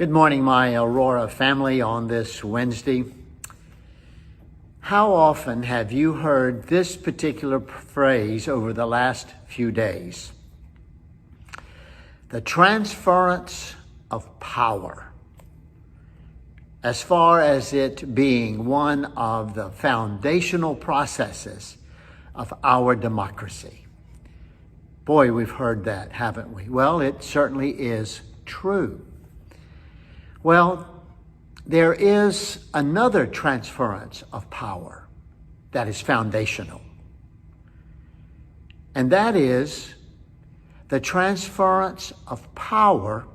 Good morning, my Aurora family, on this Wednesday. How often have you heard this particular phrase over the last few days? The transference of power, as far as it being one of the foundational processes of our democracy. Boy, we've heard that, haven't we? Well, it certainly is true. Well, there is another transference of power that is foundational. And that is the transference of power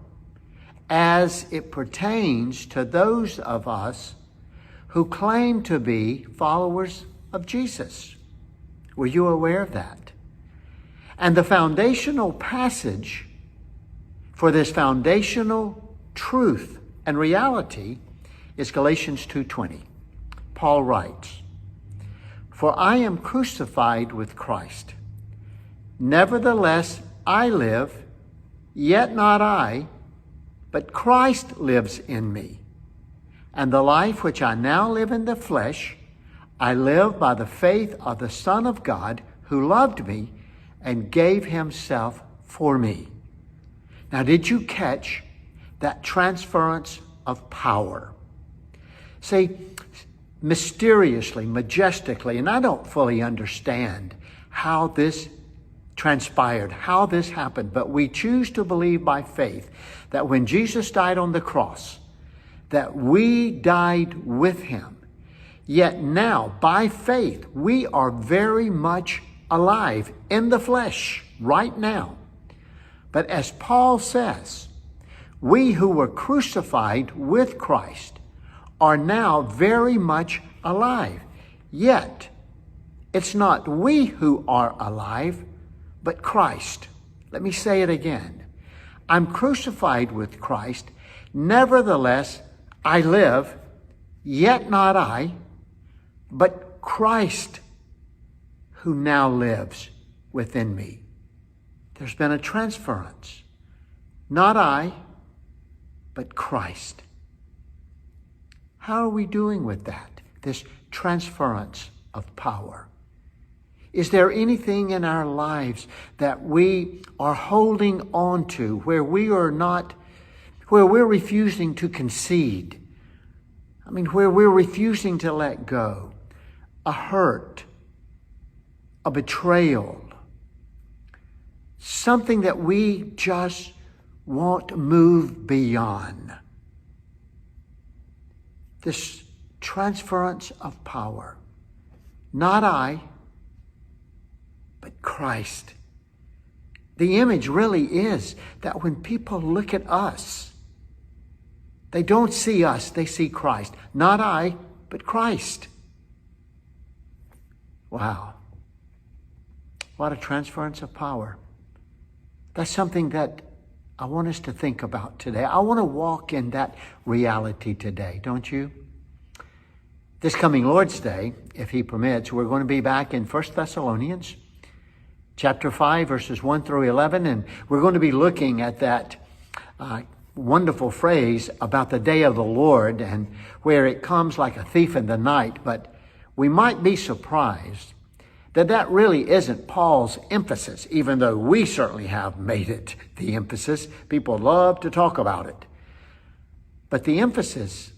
as it pertains to those of us who claim to be followers of Jesus. Were you aware of that? And the foundational passage for this foundational truth and reality is Galatians 2:20. Paul writes, "For I am crucified with Christ. Nevertheless, I live, yet not I, but Christ lives in me. And the life which I now live in the flesh, I live by the faith of the Son of God, who loved me and gave himself for me." Now, did you catch that transference of power? See, mysteriously, majestically, and I don't fully understand how this transpired, how this happened, but we choose to believe by faith that when Jesus died on the cross, that we died with him. Yet now, by faith, we are very much alive in the flesh right now. But as Paul says, we who were crucified with Christ are now very much alive. Yet, it's not we who are alive, but Christ. Let me say it again. I'm crucified with Christ. Nevertheless, I live, yet not I, but Christ who now lives within me. There's been a transference. Not I, but Christ. How are we doing with that? This transference of power. Is there anything in our lives that we are holding on to where we're refusing to concede? Where we're refusing to let go. A hurt, a betrayal, something that we just won't move beyond. This transference of power. Not I, but Christ. The image really is that when people look at us, they don't see us, they see Christ. Not I, but Christ. Wow. What a transference of power. That's something that I want us to think about today. I want to walk in that reality today, don't you? This coming Lord's Day, if he permits, we're going to be back in 1 Thessalonians chapter 5, verses 1 through 11, and we're going to be looking at that wonderful phrase about the day of the Lord and where it comes like a thief in the night. But we might be surprised that really isn't Paul's emphasis, even though we certainly have made it the emphasis. People love to talk about it. But the emphasis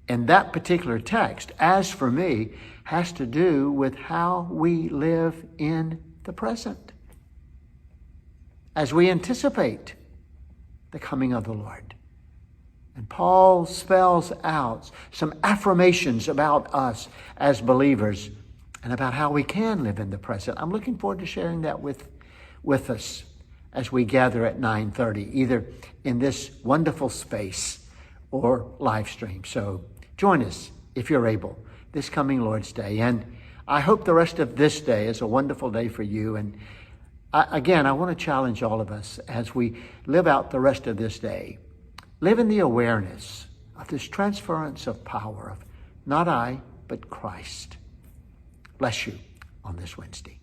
in that particular text, as for me, has to do with how we live in the present as we anticipate the coming of the Lord. And Paul spells out some affirmations about us as believers and about how we can live in the present. I'm looking forward to sharing that with us as we gather at 9:30, either in this wonderful space or live stream. So join us, if you're able, this coming Lord's Day. And I hope the rest of this day is a wonderful day for you. And I want to challenge all of us as we live out the rest of this day. Live in the awareness of this transference of power of not I, but Christ. Bless you on this Wednesday.